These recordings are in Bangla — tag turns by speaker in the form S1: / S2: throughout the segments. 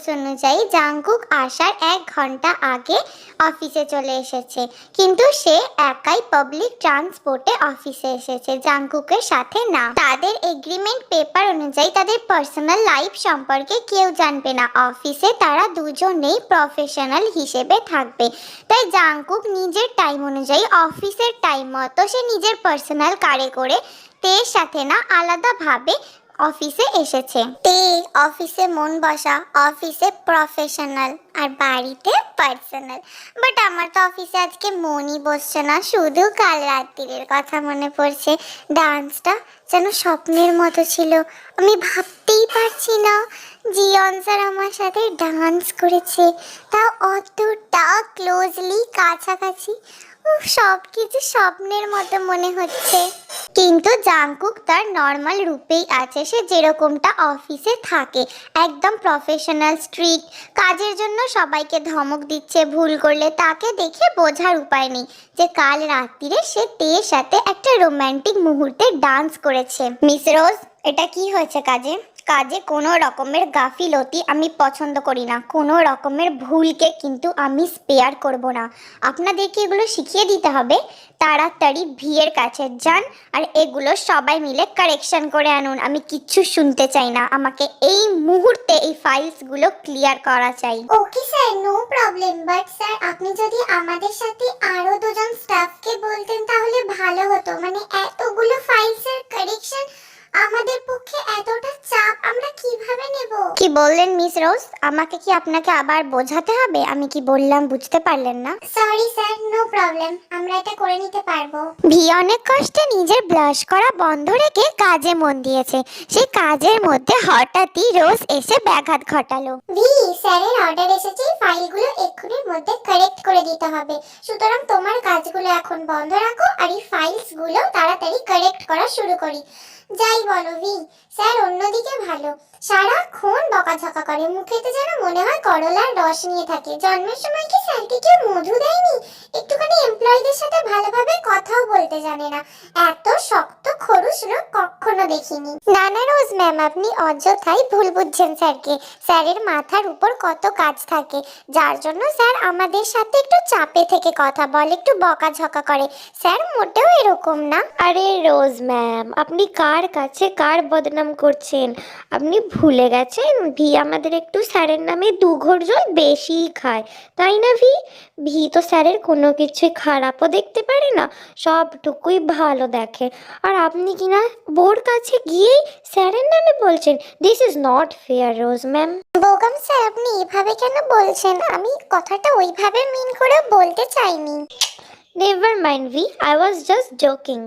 S1: রুলস অনুযায়ী জাংকুক আসার 1 ঘন্টা আগে অফিসে চলে এসেছে, কিন্তু সে একাই পাবলিক ট্রান্সপোর্টে অফিসে এসেছে, জাংকুকের সাথে না। তাদের এগ্রিমেন্ট পেপার অনুযায়ী তাদের পার্সোনাল লাইফ সম্পর্কে কেউ জানবে না। অফিসে তারা দুজনেই প্রফেশনাল হিসেবে থাকবে। তাই জাংকুক নিজের টাইম অনুযায়ী অফিসের টাইম মতো সে নিজের পার্সোনাল কারে করে তের সাথে না আলাদাভাবে অফিসে এসেছে। তে অফিসে মন বসা, অফিসে প্রফেশনাল, আর বাড়িতে পার্সোনাল। বাট আমার তো অফিসে আজকে মনই বসছে না, শুধু কাল রাত্রির কথা মনে পড়ছে। ডান্সটা যেন স্বপ্নের মতো ছিল, আমি ভাবতেই পারছি না জিয়ন স্যার আমার সাথে ডান্স করেছে, তাও অতটা ক্লোজলি, কাছাকাছি। সব কিছু স্বপ্নের মতো মনে হচ্ছে। কিন্তু জাংকুক তার নর্মাল রূপেই আছে, সে যেরকমটা অফিসে থাকে, একদম প্রফেশনাল, স্ট্রিক্ট, কাজের জন্য সবাইকে ধমক দিচ্ছে, ভুল করলে তাকে দেখে বোঝার উপায় নেই যে কাল রাত্রিরে সে তের সাথে একটা রোমান্টিক মুহূর্তে ডান্স করেছে। মিস রোজ, এটা কি হয়েছে? কাজে কোনো রকমের গাফিলতি আমি পছন্দ করি না, কোনো রকমের ভুলকে কিন্তু আমি স্পেয়ার করব না। আপনাদেরকে এগুলো শিখিয়ে দিতে হবে। তাড়াতাড়ি ভিয়ের কাছে যান আর এগুলো সবাই মিলে কারেকশন করে আনুন। আমি কিচ্ছু শুনতে চাই না, আমাকে এই মুহূর্তে এই ফাইলসগুলো ক্লিয়ার করা চাই। Okay sir, no problem. But sir, আপনি যদি আমাদের সাথে আরো দুজন স্টাফকে বলতেন তাহলে ভালো হতো। মানে এতগুলো ফাইলসের কারেকশন আমাদের পক্ষে এতটা চাপ আমরা কিভাবে নেব? কি বললেন মিস রোজ? আমাকে কি আপনাকে আবার বোঝাতে হবে? আমি কি বললাম বুঝতে পারলেন না? সরি স্যার, নো প্রবলেম, আমরা এটা করে নিতে পারবো। ভি অনেক কষ্টে নিজের ব্লাশ করা বন্ধ রেখে কাজে মন দিয়েছে। সেই কাজের মধ্যে হঠাৎই রোজ এসে ব্যাঘাত ঘটালো। ভি, স্যারের অর্ডার এসেছে, ফাইলগুলো এক্ষুনির মধ্যে কারেক্ট করে দিতে হবে। সুতরাং তোমার কাজগুলো এখন বন্ধ রাখো আর এই ফাইলসগুলো তাড়াতাড়ি কারেক্ট করা শুরু করি। যাই বলো ভি, স্যার অন্যদিকে ভালো, সারাক্ষণ বকাঝকা করে, মুখেতে যেন মনে হয় করলার রস নিয়ে থাকে। জন্মের সময় কি স্যারকে কেউ মধু দেয়নি? একটুখানি এমপ্লয়ীদের সাথে ভালোভাবে কথাও বলতে জানে না। এত শক্ত খরুশ লোক কখনো দেখিনি। না না রোজ ম্যাম, আপনি অযথাই ভুল বুঝছেন স্যারকে। স্যারের মাথার উপর কত কাজ থাকে, যার জন্য স্যার আমাদের সাথে একটু চাপে থেকে কথা বলে, একটু বকাঝকা করে। স্যার মোটেও এরকম না।
S2: আরে রোজ ম্যাম, আপনি কার কাছে কার বদনাম করছেন? আপনি ভুলে গেছেন ভি আমাদের একটু স্যারের নামে দুঘর জল বেশি খায়, তাই না ভি? ভি তো স্যারের কোনো কিছুই খারাপও দেখতে পারে না, সবটুকুই ভালো দেখে। আর আপনি কিনা বোর কাছে গিয়েই স্যারের নামে বলছেন। This is not fair rose ma'am.
S1: বোগাম sir, আপনি এভাবে কেন বলছেন? আমি কথাটা ওইভাবে মিন করে বলতে চাইনি।
S2: নেভার মাইন্ড ভি, আই ওয়াজ জাস্ট জোকিং।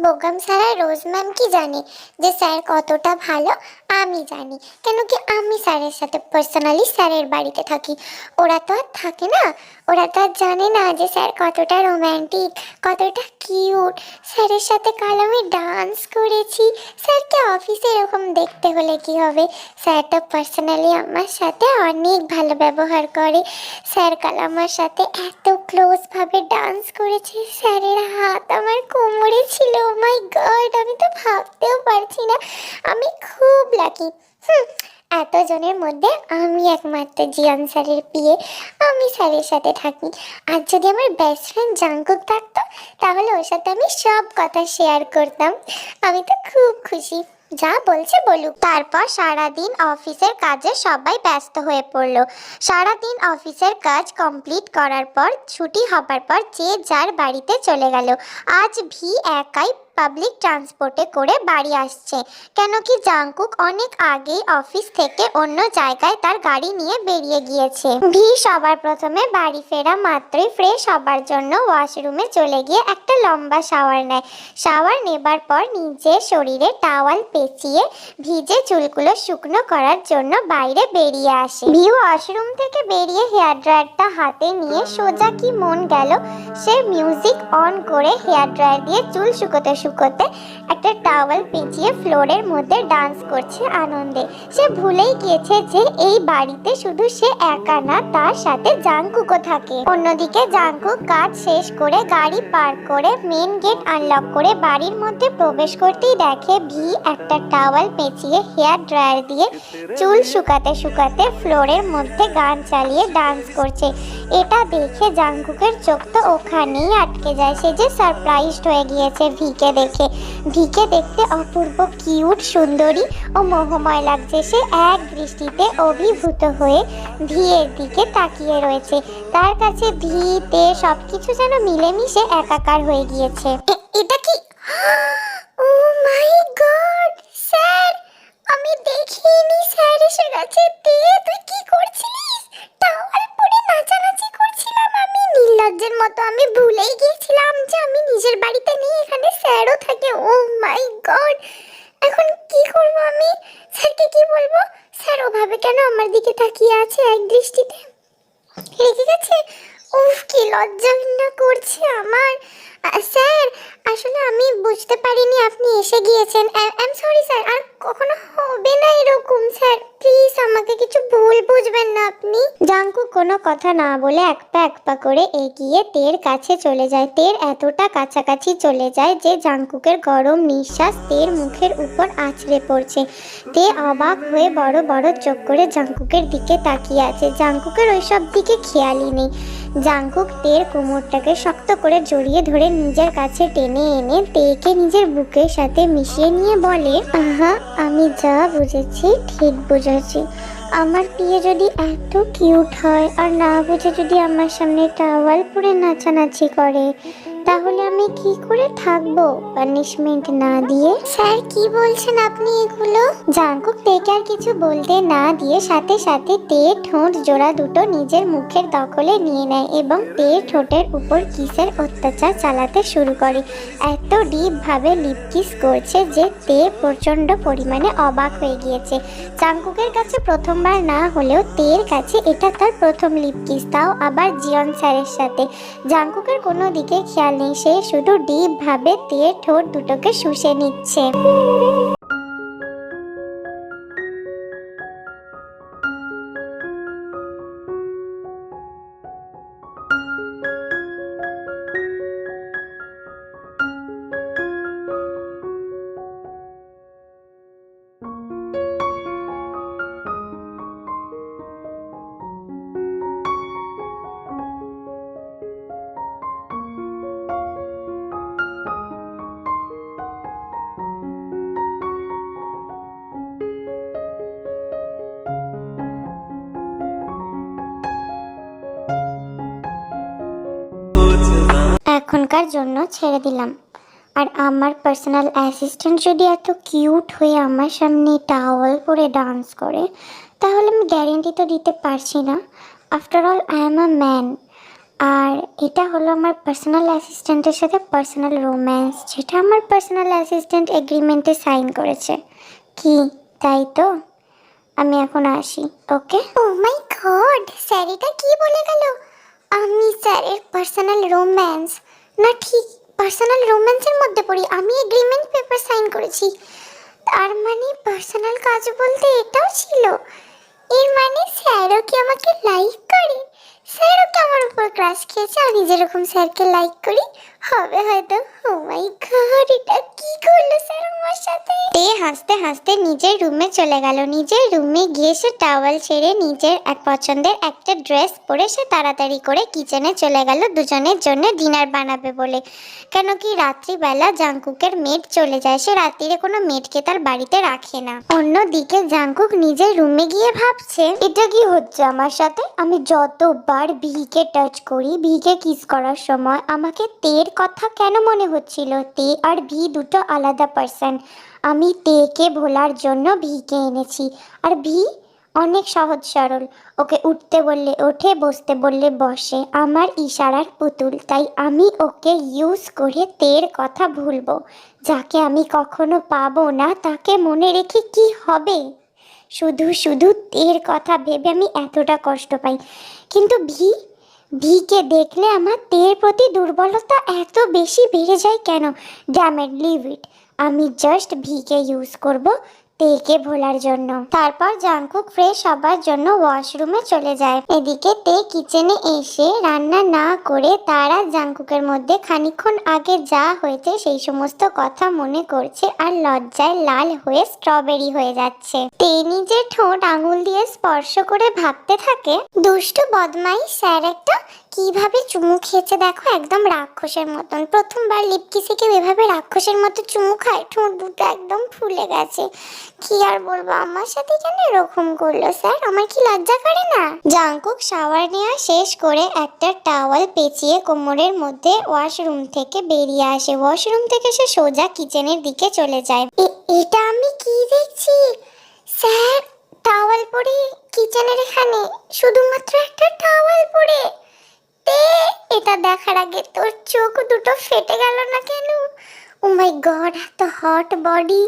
S1: বোগাম স্যার আর রোজ ম্যাম কি জানে যে স্যার কতটা ভালো? আমি জানি, কেন কি আমি স্যারের সাথে পার্সোনালি স্যারের বাড়িতে থাকি। ওরা তো আর থাকে না, ওরা তো আর জানে না যে স্যার কতটা রোম্যান্টিক, কতটা কিউট। স্যারের সাথে কাল আমি ডান্স করেছি। স্যারকে অফিসে এরকম দেখতে হলে কি হবে? স্যার তো পার্সোনালি আমার সাথে অনেক ভালো ব্যবহার করে। স্যার কাল আমার সাথে এত ক্লোজভাবে ডান্স করেছে, স্যারের হাত আমার কোমরে ছিল। ও মাই গড, আমি তো ভাবতেও পারছি না। আমি খুব লাকি। এতজনের মধ্যে আমি একমাত্র জিয়ন স্যারের বিয়ে, আমি স্যারের সাথে থাকি। আর যদি আমার বেস্ট ফ্রেন্ড জাংকুক থাকতো তাহলে ওর সাথে আমি সব কথা শেয়ার করতাম। আমি তো খুব খুশি। যা বলছে বলুক। তারপর সারাদিন অফিসের কাজে সবাই ব্যস্ত হয়ে পড়লো। সারাদিন অফিসের কাজ কমপ্লিট করার পর ছুটি হবার পর যে যার বাড়িতে চলে গেল। আজ ভি একাই পাবলিক ট্রান্সপোর্টে করে বাড়ি আসছে, কেন কি জাংকুক অনেক আগেই অফিস থেকে অন্য জায়গায় তার গাড়ি নিয়ে বেরিয়ে গিয়েছে। ভি সবার প্রথমে বাড়ি ফেরা মাত্রই ফ্রেশ হবার জন্য ওয়াশরুমে চলে গিয়ে একটা লম্বা শাওয়ার নেয়। শাওয়ার নেবার পর নিজের শরীরে টাওয়াল পেঁচিয়ে ভিজে চুলগুলো শুকনো করার জন্য বাইরে বেরিয়ে আসে। ভি ওয়াশরুম থেকে বেরিয়ে হেয়ার ড্রায়ারটা হাতে নিয়ে সোজা কি মন গেল, সে মিউজিক অন করে হেয়ার ড্রায়ার দিয়ে চুল শুকোতে শুকোতে একটা টাওয়াল পেঁচিয়ে ফ্লোরের মধ্যে ডান্স করছে আনন্দে। সে ভুলেই গিয়েছে যে এই বাড়িতে শুধু সে একা না, তার সাথে জাংকুকও থাকে। অন্যদিকে জাংকুক কাজ শেষ করে গাড়ি পার্ক করে মেন গেট আনলক করে বাড়ির মধ্যে প্রবেশ করতেই দেখে ভি একটা টাওয়াল পেঁচিয়ে হেয়ার ড্রায়ার দিয়ে চুল শুকাতে শুকাতে ফ্লোরের মধ্যে গান চালিয়ে ডান্স করছে। এটা দেখে জাংকুকের চোখ তো ওখানেই আটকে যায়। সে যে সারপ্রাইজড হয়ে গিয়েছে ভিকে দেখে। ভিকে দেখতে অপূর্ব কিউট, সুন্দরী ও মোহময় লাগছে। সে এক দৃষ্টিতে অভিভূত হয়ে ভিয়ের দিকে তাকিয়ে রয়েছে। তার কাছে ভিতে সবকিছু যেন মিলেমিশে একাকার হয়ে গিয়েছে। এটা কি? ও মাই গড স্যার, আমি দেখিনি স্যার এসে গেছে। তুই কি করছিলিস? টাওয়াল পরে নাচানাচি করছিলাম আমি, নির্লজ্জের মতো। আমি ভুলেই গিয়েছিলাম যে আমি নিজের বাড়িতে নেই, এখানে স্যারও থাকে। ও মাই গড, এখন কি করব আমি? স্যারকে কি বলবো? স্যার ওভাবে কেন আমার দিকে তাকিয়ে আছে এক দৃষ্টিতে? রেগে গেছে? উফ, কি লজ্জা ঘৃণা করছে আমার। স্যার, আসলে আমি বুঝতে পারিনি আপনি এসে গিয়েছেন। আই এম সরি স্যার, আর কখনো হবে না এরকম। স্যার প্লিজ আমাকে কিছু ভুল বুঝবেন না আপনি। জাংকুক কোনো কথা না বলে এক পা করে এগিয়ে তের কাছে চলে যায়। তের এতটা কাছাকাছি চলে যায় যে জাংকুকের গরম নিঃশ্বাস তের মুখের উপর আছড়ে পড়ছে। তে অবাক হয়ে বড় বড় চোখ করে জাংকুকের দিকে তাকিয়ে আছে। জাংকুকের ওইসব দিকে খেয়ালই নেই। জাংকুক তের কোমরটাকে শক্ত করে জড়িয়ে ধরে নিজের কাছে টেনে এনে তেকে নিজের বুকের সাথে মিশিয়ে নিয়ে বলে, আহা, আমি যা বুঝেছি ঠিক বুঝেছি। আমার বিয়ে যদি এত কিউট হয় আর না বুঝে যদি আমার সামনে টাওয়াল পরে নাচানাচি করে, তাহলে আমি কি করে থাকবো পানিশমেন্ট না দিয়ে? স্যার কি বলছেন আপনি এগুলো? জাংকুক তেকে আর কিছু বলতে না দিয়ে সাথে সাথে তে ঠোঁট জোড়া দুটো নিজের মুখের দখলে নিয়ে নেয় এবং তে ঠোঁটের উপর কিসের অত্যাচার চালাতে শুরু করে। এত ডিপ ভাবে লিপ কিস করছে যে তে প্রচন্ড পরিমাণে অবাক হয়ে গিয়েছে। জাংকুকের কাছে প্রথমবার না হলেও তের কাছে এটা তার প্রথম লিপ কিস, তাও আবার জিয়ন স্যারের সাথে। জাংকুকের কোনো দিকে খেয়াল নেই, সে শুধু ডিপ ভাবে তের ঠোঁট দুটোকে শুষে নিচ্ছে। এখনকার জন্য ছেড়ে দিলাম। আর আমার পার্সোনাল অ্যাসিস্ট্যান্ট যদি এত কিউট হয়ে আমার সামনে টাওয়াল পরে ডান্স করে, তাহলে আমি গ্যারেন্টি তো দিতে পারছি না। After all I am a man. আর এটা হলো আমার পার্সোনাল অ্যাসিস্ট্যান্টের সাথে পার্সোনাল রোম্যান্স, যেটা আমার পার্সোনাল অ্যাসিস্ট্যান্ট এগ্রিমেন্টে সাইন করেছে। কি, তাই তো? আমি এখন আসি, ওকে? ও মাই গড, স্যার এটা কি বলে গেল? আমি স্যারের পার্সোনাল রোম্যান্স না, ঠিক পার্সোনাল রোম্যান্সের মধ্যে পড়ি। আমি এগ্রিমেন্ট পেপার সাইন করেছি, তার মানে পার্সোনাল কাজ বলতে এটাও ছিল। এর মানে স্যারও কি আমাকে লাইক করে? স্যারও কি আমার উপর ক্রাশ খেয়েছে? আমি যেরকম স্যারকে লাইক করি হবে হয়তো। ও মাই গড, এটা কি করলো স্যার আমার সাথে? তে হাসতে হাসতে নিজের রুমে চলে গেল। নিজের রুমে গিয়ে সে টাওয়াল ছেড়ে নিজের এক পছন্দের একটা ড্রেস পরে সে তাড়াতাড়ি করে কিচেনে চলে গেল দুজনের জন্য ডিনার বানাবে বলে। কেন কি রাত্রিবেলা জাংকুকের মেড চলে যায়, সে রাত্রিরে কোনো মেডকে তার বাড়িতে রাখে না। অন্যদিকে জাংকুক নিজের রুমে গিয়ে ভাবছে, এটা কি হচ্ছে আমার সাথে? আমি যতবার ভিকে টাচ করি, ভিকে কিস করার সময় আমাকে তের কথা কেন মনে হচ্ছিল? তে আর ভি দুটো আলাদা পার্সন। আমি তেকে ভোলার জন্য ভিকে এনেছি, আর ভি অনেক সহজ সরল। ওকে উঠতে বললে ওঠে, বসতে বললে বসে, আমার ইশারার পুতুল। তাই আমি ওকে ইউজ করে তের কথা ভুলবো। যাকে আমি কখনো পাবো না তাকে মনে রেখে কি হবে? শুধু শুধু তের কথা ভেবে আমি এতটা কষ্ট পাই। কিন্তু ভিকে দেখলে আমার তের প্রতি দুর্বলতা এত বেশি বেড়ে যায় কেন? Damn it, leave it. আমি জাস্ট ভিকে ইউজ করব তেকে ভোলার জন্য। তারপর জাংকুক ফ্রেশ হবার জন্য ওয়াশরুমে চলে যায়। এদিকে তে কিচেনে এসে রান্না না করে তারা জাংকুকের মধ্যে খানিকক্ষণ আগে যা হয়েছে সেই সমস্ত কথা মনে করছে আর লজ্জায় লাল হয়ে স্ট্রবেরি হয়ে যাচ্ছে। তে নিজের ঠোঁট আঙুল দিয়ে স্পর্শ করে ভাবতে থাকে, দুষ্টু বদমাইশ স্যার একটা কিভাবে চুমু খেয়েছে দেখো, একদম রাক্ষসের মতন। প্রথমবার লিপকিসে কেউ এভাবে রাক্ষসের মতো চুমু খায়, ঠোঁট দুটো একদম ফুলে গেছে। কি আর বলবো, আমার সাথে কেন এরকম করলো স্যার, আমার কি লজ্জা করে না? জাংকুক শাওয়ার নেওয়া শেষ করে একটা টাওয়াল পেঁচিয়ে কোমরের মধ্যে ওয়াশরুম থেকে বেরিয়ে আসে। ওয়াশরুম থেকে সে সোজা কিচেনের দিকে চলে যায়। এটা আমি কি দেখছি স্যার? টাওয়াল পরে কিচেনের এখানে, শুধুমাত্র একটা টাওয়াল পরে। তে এটা দেখার আগে তোর চোখ দুটো ফেটে গেল না কেন? ও মাই গড, এত হট বডি,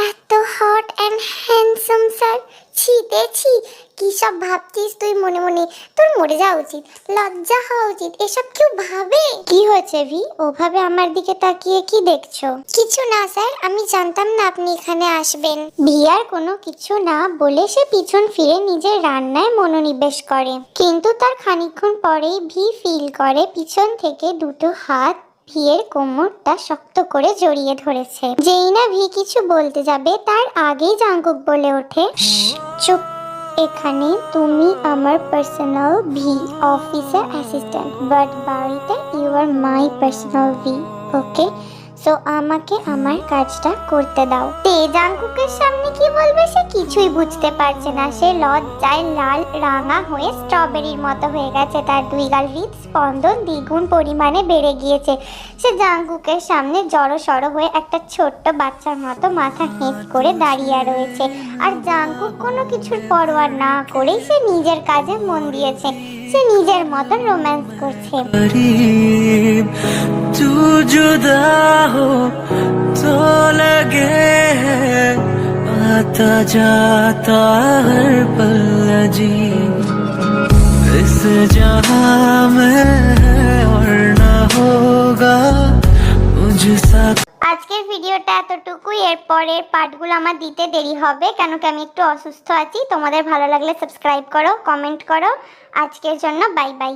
S1: এত হট অ্যান্ড হ্যান্ডসাম স্যার। ছি তে ছি, কি সব ভাবছিস তুই মনে মনে? তোর মরে যাওয়া উচিত, লজ্জা হওয়া উচিত। এসব কেউ ভাবে? কি হয়েছে ভি, ওভাবে আমার দিকে তাকিয়ে কি দেখছো? কিছু না স্যার, আমি জানতাম না আপনি এখানে আসবেন। ভি আর কোনো কিছু না বলে সে পিছন ফিরে নিজের রান্নায় মনোনিবেশ করে। কিন্তু তার খানিকক্ষণ পরেই ভি ফিল করে পিছন থেকে দুটো হাত ভিয়ের কোমরটা শক্ত করে জড়িয়ে ধরেছে। যেই না ভি কিছু বলতে যাবে তার আগেই জাংকুক বলে ওঠে, চুপ, এখানে তুমি আমার পার্সোনাল ভি, অফিসের অ্যাসিস্ট্যান্ট, বাট বাড়িতে ইউ আর মাই পার্সোনাল ভি, ওকে? সো আমাকে আমার কাজটা করতে দাও। তে জাংকুকের সামনে কি বলবে সে কিছুই বুঝতে পারছে না। সে লজ্জায় লাল রাঙা হয়ে স্ট্রবেরির মতো হয়ে গেছে। তার দুই গাল হৃদস্পন্দন দ্বিগুণ পরিমাণে বেড়ে গিয়েছে। সে জাংকুকের সামনে জড়সড় হয়ে একটা ছোট্ট বাচ্চার মতো মাথা হেঁট করে দাঁড়িয়ে রয়েছে। আর জাংকুক কোনো কিছুর পরোয়া না করেই সে নিজের কাজে মন দিয়েছে। সে নিজের মতো রোম্যান্স করছে।
S3: तू जुदा हो तो लगे है आता जाता हर पल अजीब, इस जहां में है और ना होगा मुझसा।
S1: আজকের ভিডিওটা এতটুকুই। এর পরের পার্টগুলো আমার দিতে দেরি হবে, কেন কি আমি একটু অসুস্থ আছি। তোমাদের ভালো লাগলে সাবস্ক্রাইব করো, কমেন্ট করো। আজকের জন্য বাই বাই।